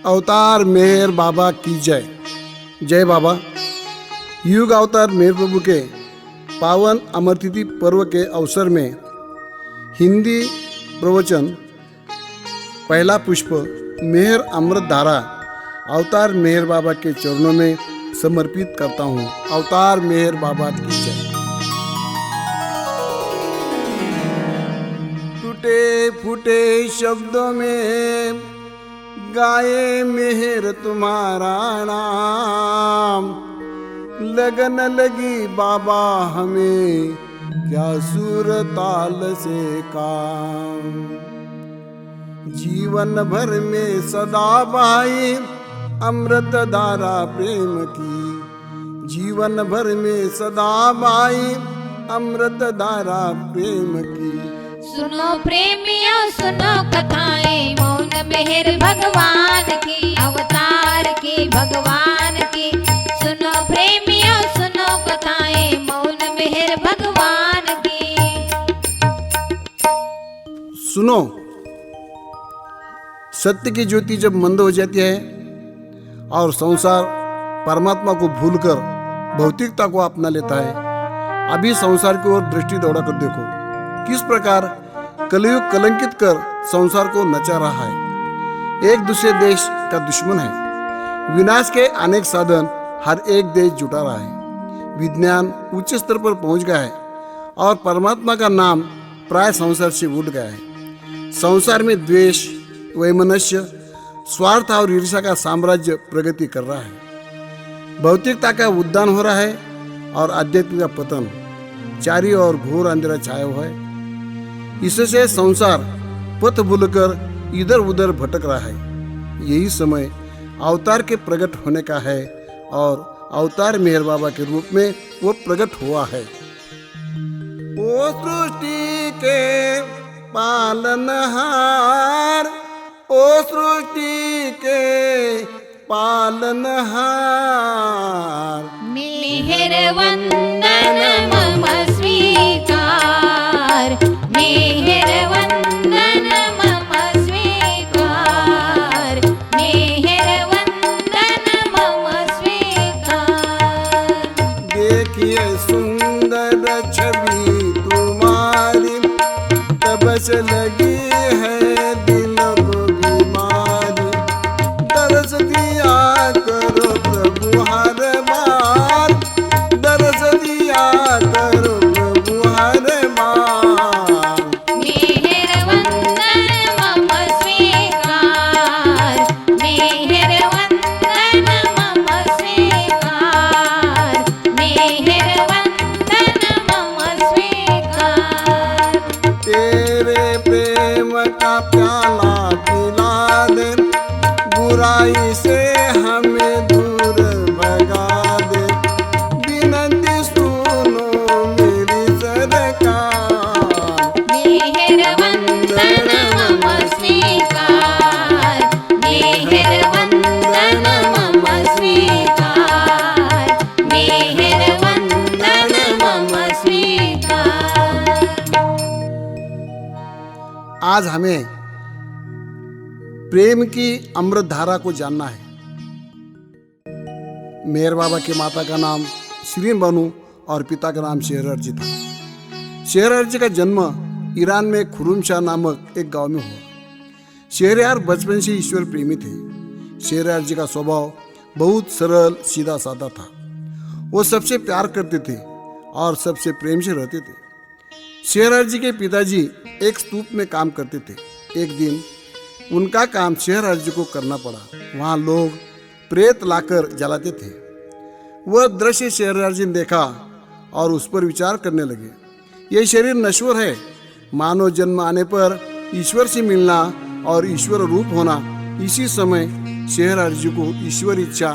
अवतार मेहर बाबा की जय। जय बाबा। युग अवतार मेहर प्रभु के पावन अमरतिथि पर्व के अवसर में हिंदी प्रवचन पहला पुष्प मेहर अमृत धारा अवतार मेहर बाबा के चरणों में समर्पित करता हूँ। अवतार मेहर बाबा की जय। टूटे फूटे शब्दों में गाए मेहर तुम्हारा नाम, लगन लगी बाबा हमें क्या सुर ताल से काम। जीवन भर में सदा बहाई अमृत धारा प्रेम की, जीवन भर में सदा बहाई अमृत धारा प्रेम की। सुनो प्रेमियों सुनो कथाएं मौन मेहर भगवान की, अवतार की भगवान की। सुनो प्रेमियों सुनो कथाएं मौन मेहर भगवान की। सुनो, सत्य की ज्योति जब मंद हो जाती है और संसार परमात्मा को भूलकर भौतिकता को अपना लेता है, अभी संसार की ओर दृष्टि दौड़ा कर देखो किस प्रकार कलयुग कलंकित कर संसार को नचा रहा है। एक दूसरे देश का दुश्मन है। विनाश के अनेक साधन हर एक देश जुटा रहा है। विज्ञान उच्च स्तर पर पहुंच गया है और परमात्मा का नाम प्राय संसार से उठ गया है। संसार में द्वेष, वैमनस्य, स्वार्थ और ईर्ष्या का साम्राज्य प्रगति कर रहा है। भौतिकता का उद्यान हो रहा है और आध्यात्मिक का पतन। चारों ओर घोर अंधेरा छाया हुआ है। इससे संसार पथ भूलकर इधर उधर भटक रहा है। यही समय अवतार के प्रकट होने का है और अवतार मेहर बाबा के रूप में वो प्रकट हुआ है। ओ सृष्टि के पालनहार, ओ सृष्टि के पालनहार, मेहर वंदन मम स्वीकार, मेहर वंदन मम स्वीकार, मेहर वंदन मम स्वीकार। देखिए सुंदर छवि तुम्हारी, तब से लगी है दिल को बीमारी। दर्श दिया करो प्रभु हर बार, दर्श दिया करो प्रभु हर बार। मेहर वंदन मम स्वीकार, मेहर वंदन मम स्वीकार, मेहर वंदन मम स्वीकार। तेरे प्रेम का प्याला पिला दे, बुराई से हमें दूर भगा दे। विनती सुनो मेरी सरकार, मेहर वंदन मम स्वीकार, मेहर वंदन मम स्वीकार, मेहर वंदन मम स्वीकार। आज हमें प्रेम की अमृत धारा को जानना है। मेहर बाबा की माता का नाम शिरीन बानू और पिता का नाम शेहरर्जी था। शेहरर्जी का जन्म ईरान में खुरुमशाह नामक एक गांव में हुआ। शेहरयार बचपन से ईश्वर प्रेमी थे। शेहरयार का स्वभाव बहुत सरल सीधा साधा था। वो सबसे प्यार करते थे और सबसे प्रेम से रहते थे। शेहरयार के पिताजी एक स्तूप में काम करते थे। एक दिन उनका काम शेहरयार को करना पड़ा। वहाँ लोग प्रेत लाकर जलाते थे। वह दृश्य शेहरयार ने देखा और उस पर विचार करने लगे। ये शरीर नश्वर है। मानव जन्म आने पर ईश्वर से मिलना और ईश्वर रूप होना। इसी समय शेहरयार को ईश्वर इच्छा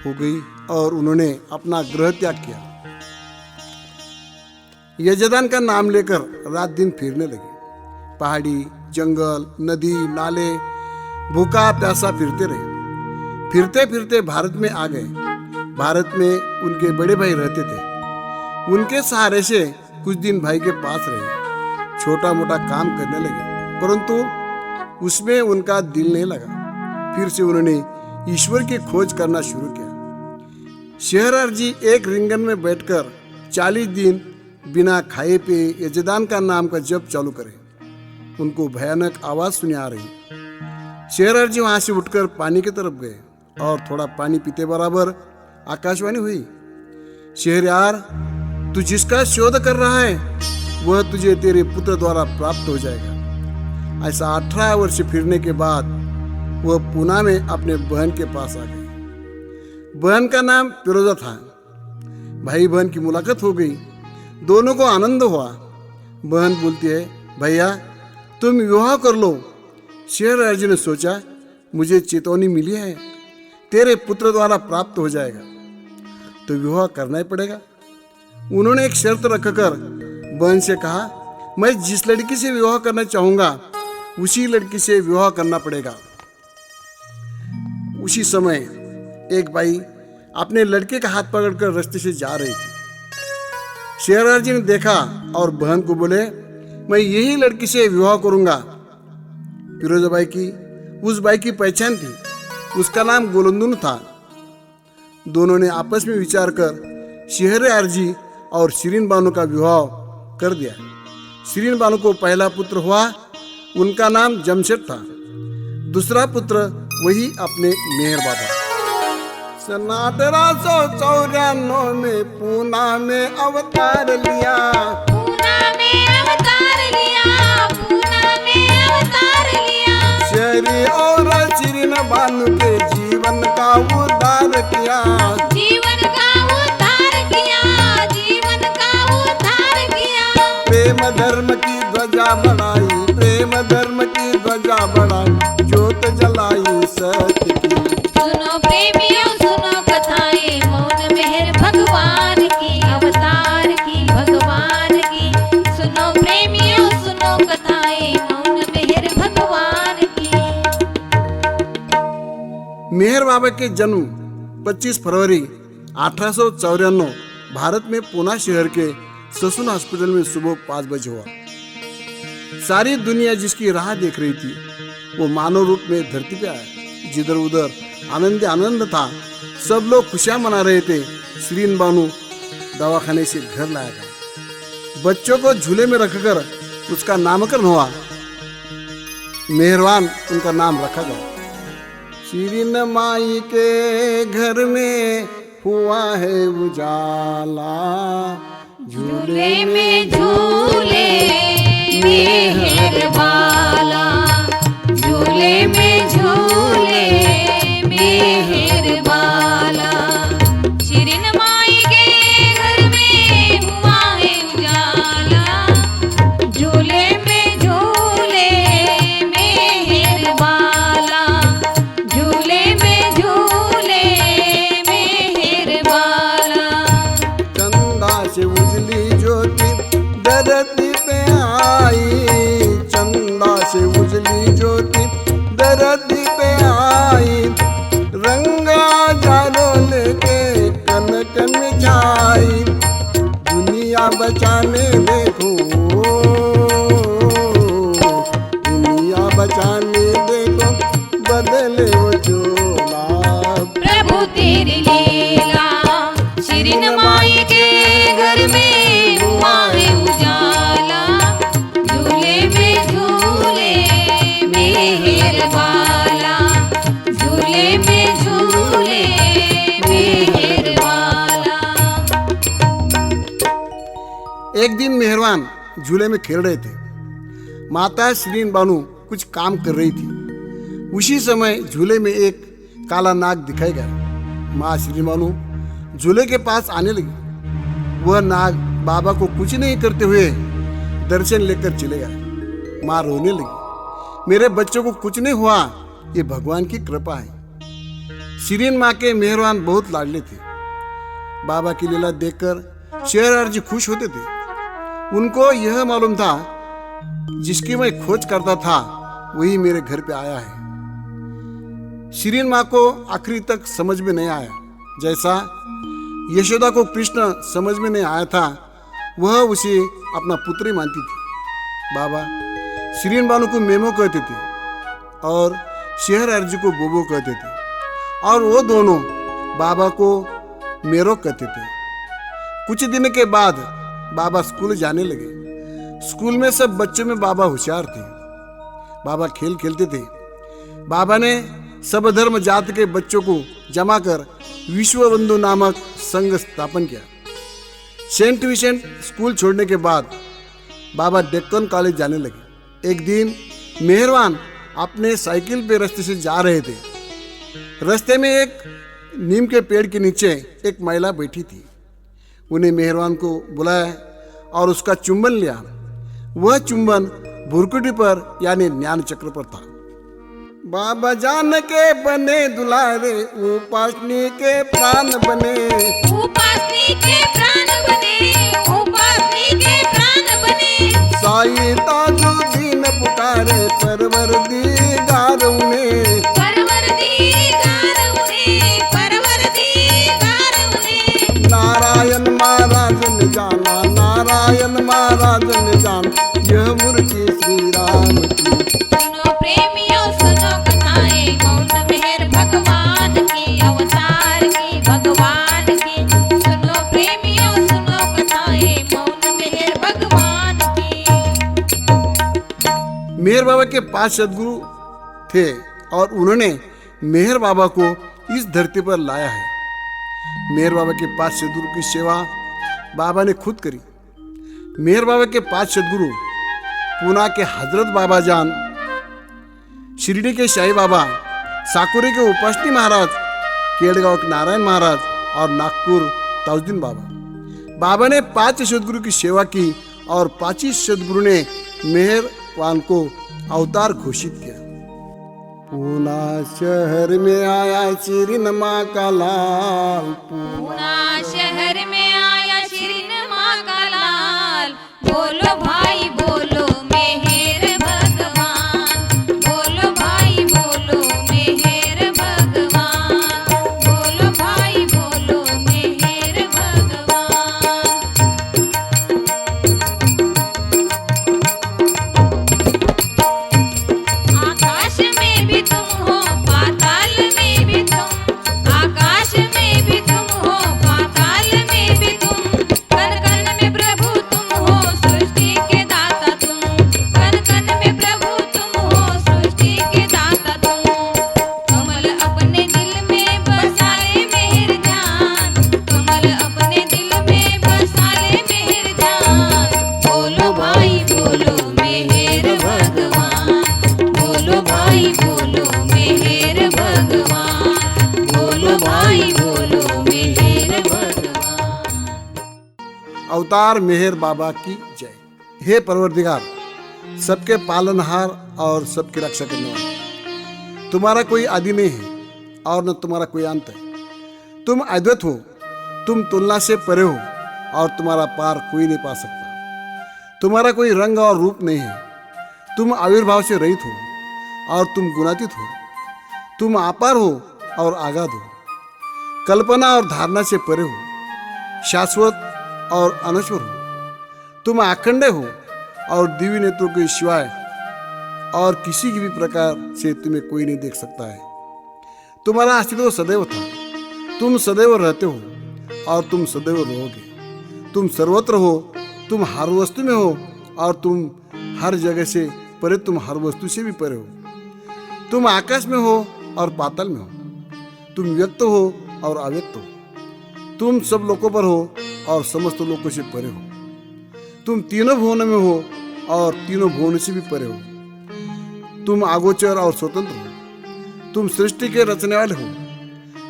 हो गई और उन्होंने अपना ग्रह त्याग किया। यजदान का नाम लेकर रात दिन फिरने लगे। पहाड़ी, जंगल, नदी, नाले, भूखा प्यासा फिरते रहे। फिरते फिरते भारत में आ गए। भारत में उनके बड़े भाई रहते थे। उनके सहारे से कुछ दिन भाई के पास रहे। छोटा मोटा काम करने लगे, परंतु उसमें उनका दिल नहीं लगा। फिर से उन्होंने ईश्वर की खोज करना शुरू किया। शेहरयार जी एक रिंगन में बैठकर 40 दिन बिना खाए पिए यजदान का नाम का जप चालू करे। उनको भयानक आवाज सुनी आ रही। शेहरयार जी वहां से उठकर पानी की तरफ गए और थोड़ा पानी पीते बराबर आकाशवाणी हुई, शेहरयार, तू जिसका शोध कर रहा है वह तुझे तेरे पुत्र द्वारा प्राप्त हो जाएगा। ऐसा 18 वर्ष फिरने के बाद वह पूना में अपने बहन के पास आ गई। बहन का नाम फिरोजा था। भाई बहन की मुलाकात हो गई, दोनों को आनंद हुआ। बहन बोलती है, भैया तुम विवाह कर लो। शेहरयार जी ने सोचा, मुझे चेतावनी मिली है, तेरे पुत्र द्वारा प्राप्त हो जाएगा तो विवाह करना ही पड़ेगा। उन्होंने एक शर्त रखकर बहन से कहा, मैं जिस लड़की से विवाह करना चाहूंगा उसी लड़की से विवाह करना पड़ेगा। उसी समय एक बाई अपने लड़के का हाथ पकड़कर रास्ते से जा रही थी। शेहरयार जी ने देखा और बहन को बोले, मैं यही लड़की से विवाह करूंगा। फिरोजाबाई की उस बाई की पहचान थी, उसका नाम गोलंदुन था। दोनों ने आपस में विचार कर शेहरयार जी और शिरीन बानो का विवाह कर दिया। शिरीन बानो को पहला पुत्र हुआ, उनका नाम जमशेद था। दूसरा पुत्र वही अपने मेहर बाबा। सन 1894 में पूना में अवतार लिया। पूना में अवतार लिया, पूना में अवतार लिया। शेरी और शिरीन बानो के जीवन का उद्धार किया। जीवन का उद्धार किया, जीवन का उद्धार किया। प्रेम धर्म की ध्वजा बढ़ाई, प्रेम धर्म की ध्वजा बढ़ाई, ज्योत जलाई सत्य की। सुनो प्रेमियों सुनो कथाएं, मौन मेहर भगवान की, अवतार की भगवान की। सुनो प्रेमियों सुनो कथाएं, मौन मेहर भगवान की। मेहर बाबा के जन्म 25 फरवरी 1894 भारत में पूना शहर के ससुन हॉस्पिटल में सुबह 5 बजे हुआ। सारी दुनिया जिसकी राह देख रही थी वो मानव रूप में धरती पे आया। जिधर उधर आनंद था, सब लोग खुशियां मना रहे थे। शिरीन बानो दवाखाने से घर लाया गया। बच्चों को झूले में रखकर उसका नामकरण हुआ। मेहरवान उनका नाम रखा गया। शिरीन माई के घर में हुआ है उजाला, झूले में झूले मेहर बाला, झूले में झूले मेहर बाला। शिरीन माई के घर में हुआ है उजाला, झूले में झूले मेहर बाला, झूले में झूले मेहर बाला। चंदा से उजली ज्योति धरती पे आई, चंदा से उजली ज्योति धरती पे आई, रंगा जालो लेके कन कन छाई, दुनिया बचाने देखो, दुनिया बचाने देखो, बदले वो चोला। प्रभु तेरी लीला, शिरीन माई के घर में हुआ है उजाला, झूले में झूले मेहर बाला, झूले में झूले मेहर बाला। एक दिन मेहरवान झूले में खेल रहे थे। माता शिरीन बानो कुछ काम कर रही थी। उसी समय झूले में एक काला नाग दिखाई गया। माँ शिरीन बानो झूले के पास आने लगी। वह नाग बाबा को कुछ नहीं करते हुए दर्शन लेकर चले गए। माँ रोने लगी, मेरे बच्चों को कुछ नहीं हुआ, ये भगवान की कृपा है। शिरीन माँ के मेहरवान बहुत लाडले थे। बाबा की लीला देखकर शेहरयार जी खुश होते थे। उनको यह मालूम था जिसकी मैं खोज करता था वही मेरे घर पे आया है। शिरीन माँ को आखिरी तक समझ में नहीं आया। जैसा यशोदा को कृष्ण समझ में नहीं आया था, वह उसे अपना पुत्र ही मानती थी। बाबा शिरीन बानो को मेमो कहते थे और शेहर अर्जी को बोबो कहते थे और वो दोनों बाबा को मेरो कहते थे। कुछ दिन के बाद बाबा स्कूल जाने लगे। स्कूल में सब बच्चों में बाबा होशियार थे। बाबा खेल खेलते थे। बाबा ने सब धर्म जात के बच्चों को जमा कर विश्व बंधु नामक संघ स्थापन किया। सेंट विसेंट स्कूल छोड़ने के बाद बाबा डेक्कन कॉलेज जाने लगे। एक दिन मेहरवान अपने साइकिल पे रास्ते से जा रहे थे। रास्ते में एक नीम के पेड़ के नीचे एक महिला बैठी थी। उन्हें मेहरवान को बुलाया और उसका चुंबन लिया। वह चुंबन भुरकुटी पर यानी ज्ञान चक्र पर था। बाबा जान के बने दुलारे, उपासनी के प्राण बने, उपासनी के प्राण बने, उपासनी के प्राण बने। साई ताजुद्दीन पुकारे, परवरदिगार उन्हें, परवरदिगार उन्हें, परवरदिगार उन्हें। नारायण महाराज ने जाना, नारायण महाराज ने जाना, यह मूर्ति श्री राम की। सुनो प्रेमियों सुनो कथाएं, मौन मेहर भगवान की, अवतार की, भगवान की। सुनो प्रेमियों सुनो कथाएं, मौन मेहर भगवान की। मेहर बाबा के 5 सदगुरु थे और उन्होंने मेहर बाबा को इस धरती पर लाया है। मेहर बाबा के 5 सदगुरु की सेवा बाबा ने खुद करी। मेहर बाबा के 5 सदगुरु पूना के हजरत बाबा जान, शिरडी के शाही बाबा, साकुरे के उपासनी महाराज, केड़गांव के नारायण महाराज और नागपुर ताजुद्दीन बाबा। बाबा ने 5 सदगुरु की सेवा की और 5 सदगुरु ने मेहरवान को अवतार घोषित किया। पूना शहर में आया शिरीनमा का लाल, पूना शहर में आया शिरीनमा का लाल। बोलो भाई बोलो मेहर भगवान, बोलो भाई बोलो मेहर भगवान, बोलो भाई बोलो मेहर भगवान। आकाश में भी तुम हो, पाताल में भी तुम, आकाश में भी तुम हो, पाताल में भी तुम। कण कण में प्रभु तुम हो, सृष्टि के दाता तुम। कण कण में प्रभु तुम हो, सृष्टि के दाता तुम। कमल अपने दिल में बसा ले मेहर जान, कमल अपने दिल में बसा ले मेहर जान। बोलो भाई बोलो मेहर भगवान, बोलो भाई बोलो मेहर भगवान, बोलो भाई बोलो मेहर भगवान। अवतार मेहर बाबा की जय। हे परवरदिगार, सबके पालनहार और सबकी रक्षा करने वाले, तुम्हारा कोई आदि नहीं है और न तुम्हारा कोई अंत है। तुम अद्वैत हो, तुम तुलना से परे हो और तुम्हारा पार कोई नहीं पा सकता। तुम्हारा कोई रंग और रूप नहीं है। तुम आविर्भाव से रहित हो और तुम गुणातीत हो। तुम अपार हो और आगाध हो, कल्पना और धारणा से परे हो, शाश्वत और अनश्वर हो। तुम अखंड हो और दिव्य नेत्रों के सिवाय और किसी की भी प्रकार से तुम्हें कोई नहीं देख सकता है। तुम्हारा अस्तित्व सदैव था, तुम सदैव रहते हो और तुम सदैव रहोगे। तुम सर्वत्र हो, तुम हर वस्तु में हो और तुम हर जगह से परे, तुम हर वस्तु से भी परे हो। तुम आकाश में हो और पाताल में हो, तुम व्यक्त हो और अव्यक्त हो। तुम सब लोकों पर हो और समस्त लोकों से परे हो। तुम तीनों भुवनों में हो और तीनों भुवनों से भी परे हो। तुम अगोचर और स्वतंत्र हो। तुम सृष्टि के रचने वाले हो,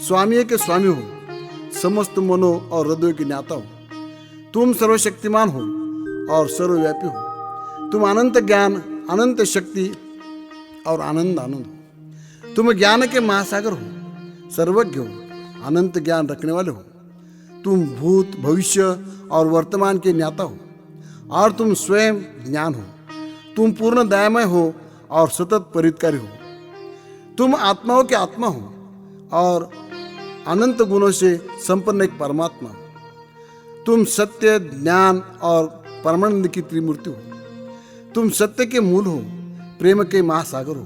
स्वामी के स्वामी हो, समस्त मनों और हृदयों के ज्ञाता हो। तुम सर्वशक्तिमान हो और सर्वव्यापी हो। तुम अनंत ज्ञान, अनंत शक्ति और आनंद आनंद हो। तुम ज्ञान के महासागर हो, सर्वज्ञ हो, अनंत ज्ञान रखने वाले हो। तुम भूत, भविष्य और वर्तमान के ज्ञाता हो और तुम स्वयं ज्ञान हो। तुम पूर्ण दयामय हो और सतत परित्कारी हो। तुम आत्माओं के आत्मा हो और अनंत गुणों से संपन्न एक परमात्मा हो। तुम सत्य, ज्ञान और परमानंद की त्रिमूर्ति हो। तुम सत्य के मूल हो, प्रेम के महासागर हो।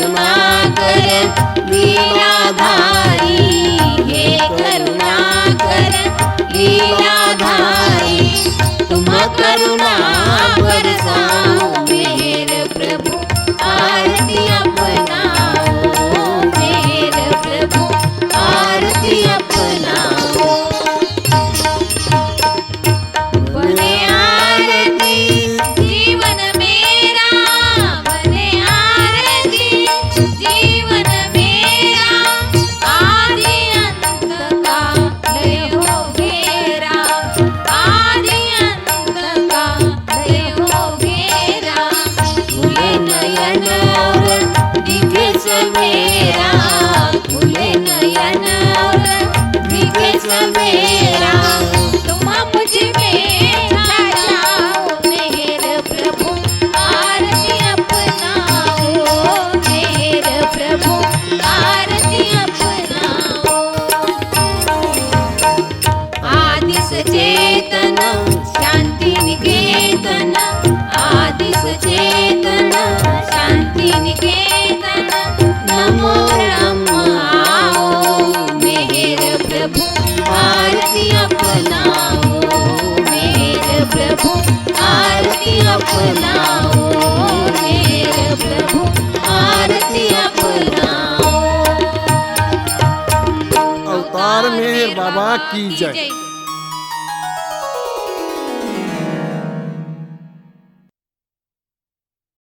करुणाकर लीलाधारी, हे करुणाकर लीलाधारी, तुम करुणा बरसाओ मेरे प्रभु, आरती अपनाओ मेरे प्रभु, आरती अपनाओ। बने आरती जीवन मेरा, बने आरती जीवन मेरा, आदि अंत का लय हो घेरा, आदि अंत का लय हो घेरा, खुले नयन और दिखे सवेरा, खुले नयन और दिखे सवेरा, तुम मुझ में छा जाओ मेरे प्रभु, आरती अपनाओ मेरे प्रभु, आरती अपनाओ। आदि सचेतन शांति निकेतन, आदि सचेतन शांति निकेतन, नमो ब्रह्म आओ मेरे प्रभु, आरती अपनाओ मेरे प्रभु, आरती अपनाओ मेरे प्रभु, आरती अपनाओ। अवतार मेहर बाबा की जय।